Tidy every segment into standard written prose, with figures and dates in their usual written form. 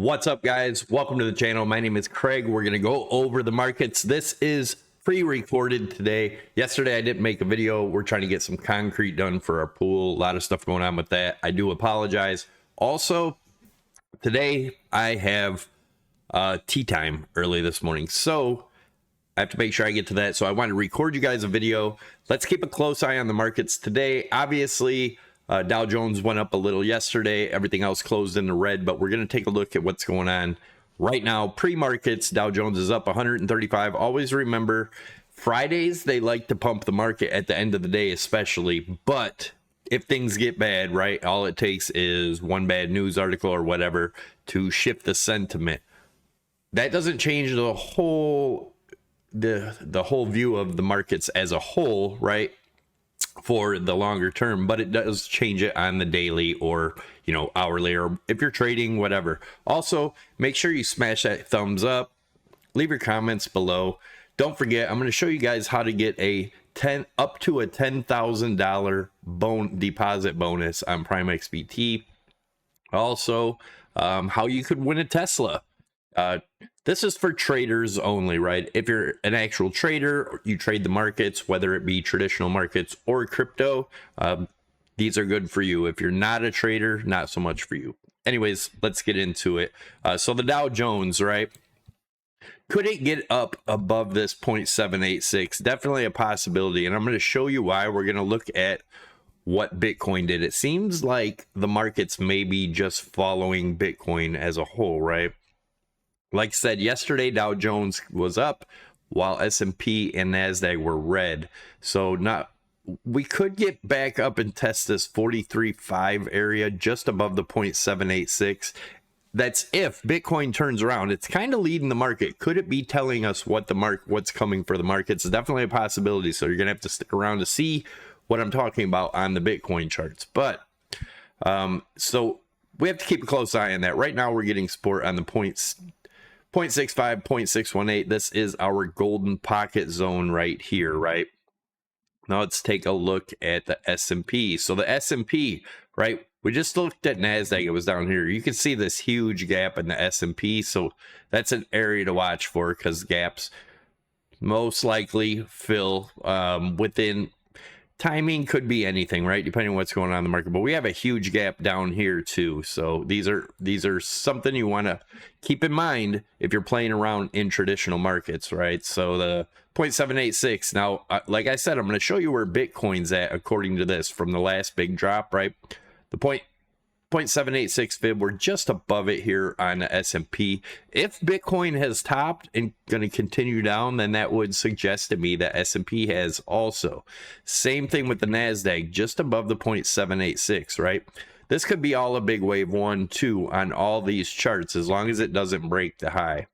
What's up, guys? Welcome to the channel. My name is Craig. We're going to go over the markets. This is pre-recorded today. Yesterday I didn't make a video. We're trying to get some concrete done for our pool. A lot of stuff going on with that. I do apologize. Also, today I have tea time early this morning, so I have to make sure I get to that. So I want to record you guys a video. Let's keep a close eye on the markets today. Obviously, Dow Jones went up a little yesterday. Everything else closed in the red, but we're going to take a look at what's going on right now. Pre-markets, Dow Jones is up 135. Always remember, Fridays, they like to pump the market at the end of the day, especially. But if things get bad, right, all it takes is one bad news article or whatever to shift the sentiment. That doesn't change the whole view of the markets as a whole, right, for the longer term, but it does change it on the daily or, you know, hourly, or if you're trading, whatever. Also, make sure you smash that thumbs up, leave your comments below. Don't forget, I'm going to show you guys how to get up to a $10,000 deposit bonus on Prime XBT. Also, how you could win a Tesla. This is for traders only, right? If you're an actual trader, you trade the markets, whether it be traditional markets or crypto, these are good for you. If you're not a trader, not so much for you. Anyways, let's get into it. So the Dow Jones, right? Could it get up above this 0.786? Definitely a possibility. And I'm going to show you why. We're going to look at what Bitcoin did. It seems like the markets may be just following Bitcoin as a whole, right? Like I said, yesterday, Dow Jones was up while S7P and Nasdaq were red. So we could get back up and test this 43.5 area just above the 0.786. That's if Bitcoin turns around. It's kind of leading the market. Could it be telling us what's coming for the markets? It's definitely a possibility. So you're going to have to stick around to see what I'm talking about on the Bitcoin charts. But so we have to keep a close eye on that. Right now, we're getting support on the 0.65, 0.618. This is our golden pocket zone right here, right? Now let's take a look at the S&P. So the S&P, right? We just looked at Nasdaq. It was down here. You can see this huge gap in the S&P. So that's an area to watch for, because gaps most likely fill within. Timing could be anything, right? Depending on what's going on in the market. But we have a huge gap down here too. So these are something you want to keep in mind if you're playing around in traditional markets, right? So the 0.786. Now, like I said, I'm going to show you where Bitcoin's at according to this from the last big drop, right? The 0.786 fib, we're just above it here on the S&P. If Bitcoin has topped and going to continue down, then that would suggest to me that S&P has also. Same thing with the Nasdaq, just above the 0.786, right? This could be all a big wave 1, 2 on all these charts, as long as it doesn't break the high.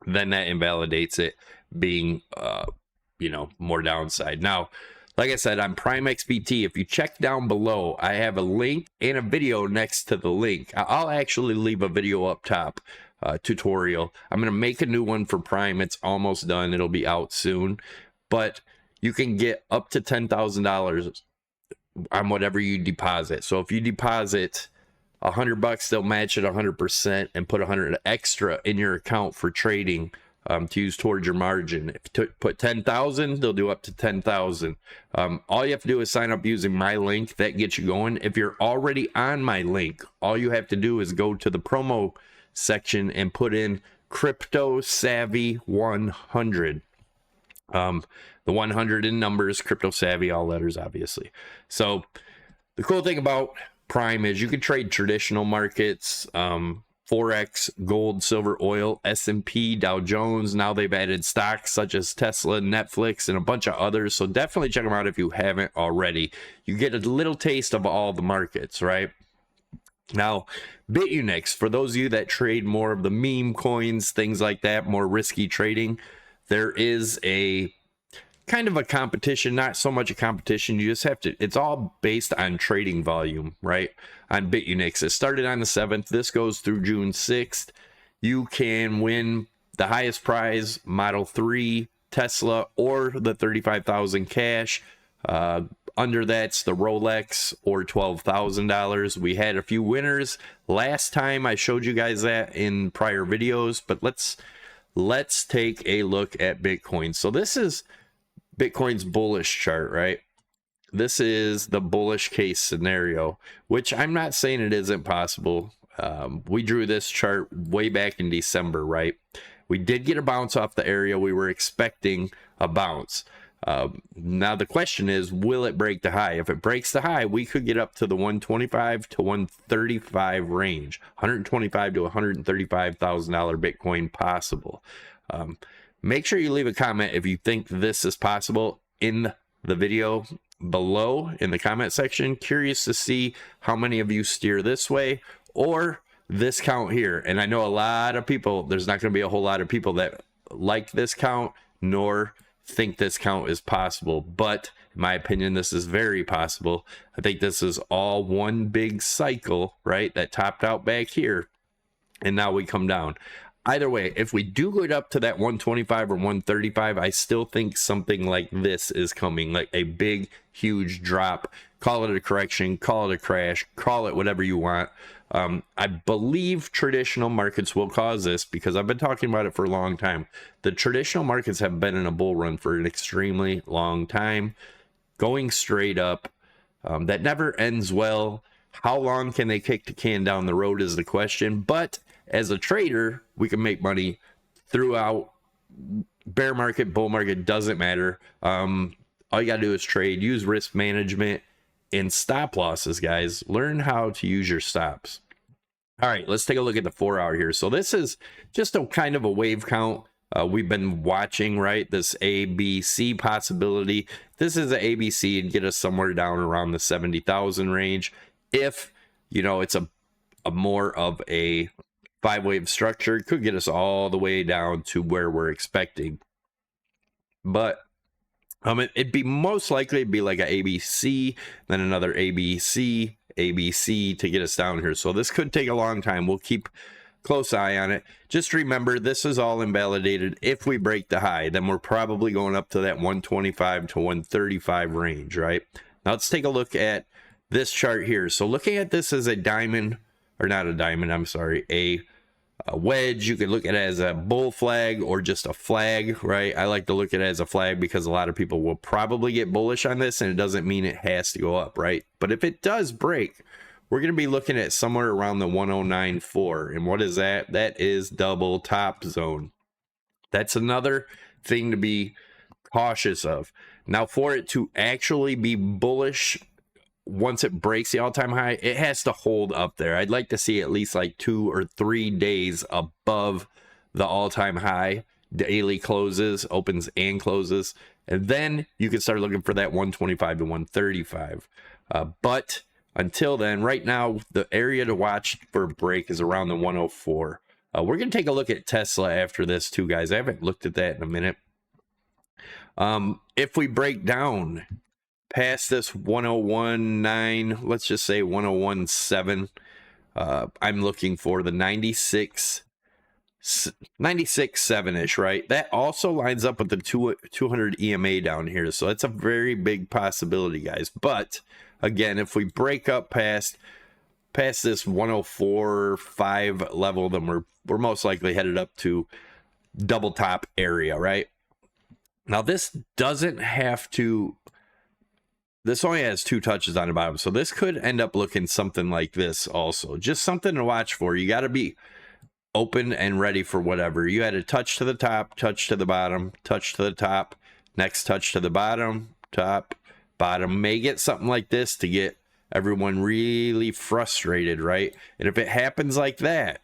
Then that invalidates it being, you know, more downside. Now, like I said, on Prime XBT, if you check down below, I have a link and a video next to the link. I'll actually leave a video up top, tutorial. I'm going to make a new one for Prime. It's almost done. It'll be out soon. But you can get up to $10,000 on whatever you deposit. So if you deposit $100, they'll match it 100% and put 100 extra in your account for trading. To use towards your margin. If you put 10,000, they'll do up to 10,000. All you have to do is sign up using my link. That gets you going. If you're already on my link, all you have to do is go to the promo section and put in Crypto Savvy 100. The 100 in numbers, Crypto Savvy, all letters, obviously. So the cool thing about Prime is you can trade traditional markets, Forex, gold, silver, oil, S&P, Dow Jones. Now they've added stocks such as Tesla, Netflix, and a bunch of others. So definitely check them out if you haven't already. You get a little taste of all the markets, right? Now, BITUNIX, for those of you that trade more of the meme coins, things like that, more risky trading, there is a kind of a competition, not so much a competition. You just have to, it's all based on trading volume, right? On BITUNIX. It started on the 7th. This goes through June 6th. You can win the highest prize, Model 3, Tesla, or the 35,000 cash, Under that's the Rolex or $12,000. We had a few winners last time. I showed you guys that in prior videos, but let's take a look at Bitcoin. So this is Bitcoin's bullish chart, right? This is the bullish case scenario, which I'm not saying it isn't possible. We drew this chart way back in December, right? We did get a bounce off the area. We were expecting a bounce. Now the question is, will it break the high? If it breaks the high, we could get up to the 125 to 135 range, 125 to 135,000 Bitcoin possible. Make sure you leave a comment if you think this is possible in the video below in the comment section. Curious to see how many of you steer this way or this count here. And I know a lot of people, there's not going to be a whole lot of people that like this count nor think this count is possible, but in my opinion, this is very possible. I think this is all one big cycle, right? That topped out back here, and now we come down. Either way, if we do go up to that 125 or 135, I still think something like this is coming, like a big, huge drop. Call it a correction, call it a crash, call it whatever you want. I believe traditional markets will cause this because I've been talking about it for a long time. The traditional markets have been in a bull run for an extremely long time, going straight up. That never ends well. How long can they kick the can down the road is the question. But as a trader, we can make money throughout. Bear market, bull market, doesn't matter. All you gotta do is trade, use risk management and stop losses, guys. Learn how to use your stops. All right, let's take a look at the 4 hour here. So this is just a kind of a wave count. We've been watching, right? This ABC possibility. This is an ABC and get us somewhere down around the 70,000 range. If, you know, it's a more of a 5-wave structure, it could get us all the way down to where we're expecting. But it'd be most likely it'd be like an ABC, then another ABC, ABC to get us down here. So this could take a long time. We'll keep close eye on it. Just remember, this is all invalidated. If we break the high, then we're probably going up to that 125 to 135 range, right? Now let's take a look at this chart here. So looking at this as a diamond, or not a diamond, I'm sorry, a wedge. You could look at it as a bull flag or just a flag, right? I like to look at it as a flag because a lot of people will probably get bullish on this, and it doesn't mean it has to go up, right? But if it does break, we're going to be looking at somewhere around the 109.4. And what is that? That is double top zone. That's another thing to be cautious of. Now, for it to actually be bullish, once it breaks the all-time high, it has to hold up there. I'd like to see at least like 2 or 3 days above the all-time high, daily closes, opens and closes, and then you can start looking for that 125 to 135. But until then, right now, the area to watch for a break is around the 104. We're going to take a look at Tesla after this too, guys. I haven't looked at that in a minute. If we break down past this 101.9, let's just say 101.7, I'm looking for the 96.7-ish, right? That also lines up with the 200 EMA down here, so that's a very big possibility, guys. But again, if we break up past this 104.5 level, then we're most likely headed up to double top area, right? Now this doesn't have to. This only has 2 touches on the bottom, so this could end up looking something like this also. Just something to watch for. You got to be open and ready for whatever. You had a touch to the top, touch to the bottom, touch to the top, next touch to the bottom, top, bottom. May get something like this to get everyone really frustrated, right? And if it happens like that,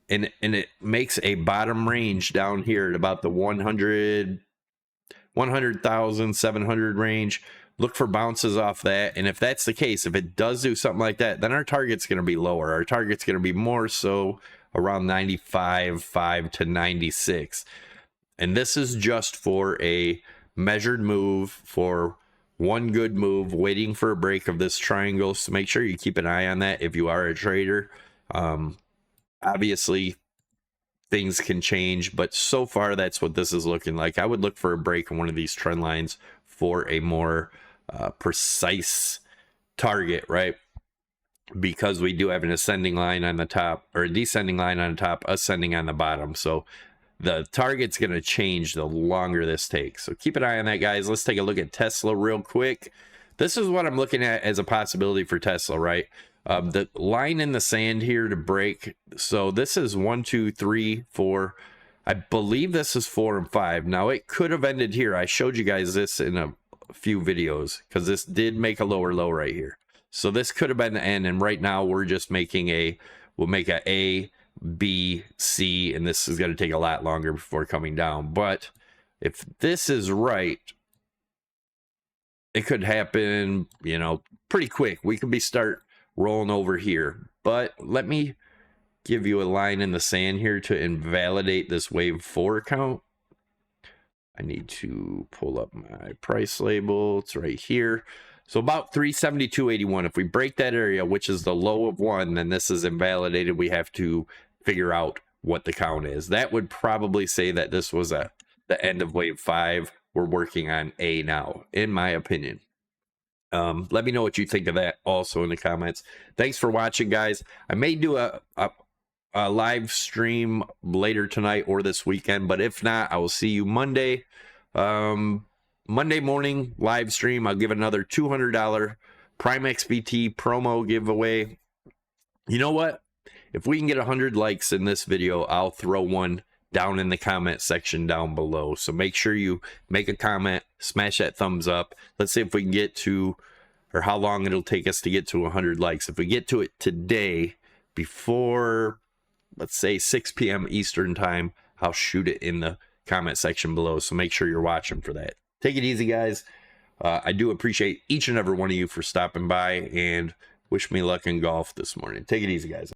and it makes a bottom range down here at about the 100,700 range, look for bounces off that. And if that's the case, if it does do something like that, then our target's going to be lower. Our target's going to be more so around 95.5 to 96. And this is just for a measured move, for one good move, waiting for a break of this triangle. So make sure you keep an eye on that if you are a trader. Obviously, things can change, but so far that's what this is looking like. I would look for a break in one of these trend lines for a more precise target, right? Because we do have an ascending line on the top, or a descending line on the top, ascending on the bottom. So the target's going to change the longer this takes. So keep an eye on that, guys. Let's take a look at Tesla real quick. This is what I'm looking at as a possibility for Tesla, right? The line in the sand here to break. So this is 1, 2, 3, 4. I believe this is 4 and 5. Now it could have ended here. I showed you guys this in a few videos because this did make a lower low right here. So this could have been the end. And right now we're just making we'll make A, B, C, and this is going to take a lot longer before coming down. But if this is right, it could happen, you know, pretty quick. We could start rolling over here. But let me give you a line in the sand here to invalidate this wave 4 count. I need to pull up my price label. It's right here. So about 372.81. If we break that area, which is the low of 1, then this is invalidated. We have to figure out what the count is. That would probably say that this was the end of wave 5. We're working on A now, in my opinion. Let me know what you think of that also in the comments. Thanks for watching, guys. I may do a live stream later tonight or this weekend, but if not, I will see you Monday. Monday morning live stream. I'll give another $200 Prime XBT promo giveaway. You know what? If we can get 100 likes in this video, I'll throw one down in the comment section down below. So make sure you make a comment, smash that thumbs up. Let's see if we can get to, or how long it'll take us to get to 100 likes. If we get to it today before, let's say 6 p.m. Eastern time, I'll shoot it in the comment section below. So make sure you're watching for that. Take it easy, guys. I do appreciate each and every one of you for stopping by, and wish me luck in golf this morning. Take it easy, guys.